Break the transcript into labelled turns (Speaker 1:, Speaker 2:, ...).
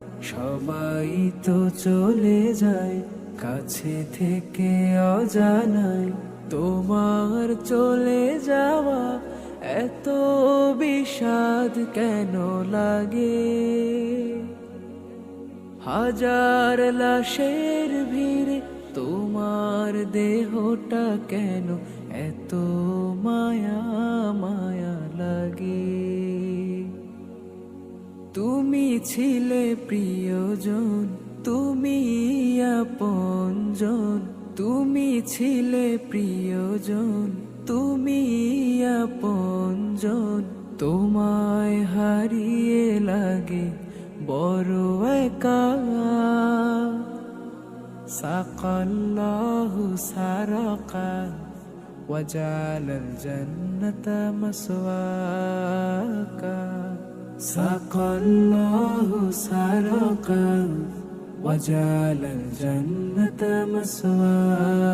Speaker 1: সবাই তো চলে যায় কাছে থেকে অজানায়, তোমার চলে যাওয়া এত বিষাদ কেন লাগে? হাজার লাশের ভিড়ে তোমার দেহটা কেন এত মায়া মায়া লাগে? তুমি ছিলে প্রিয়জন, তুমি আপনজন, তুমি ছিলে প্রিয়জন, তুমি আপনজন। তোমায় হারিয়ে লাগে বড় একা। সাকাল্লাহু সারাকা ওয়াজালাল জান্নাতা মাসওয়াকা। সাকাল্লাহু সারাকা ওয়াজালাল জান্নাতা মাসওয়াকা।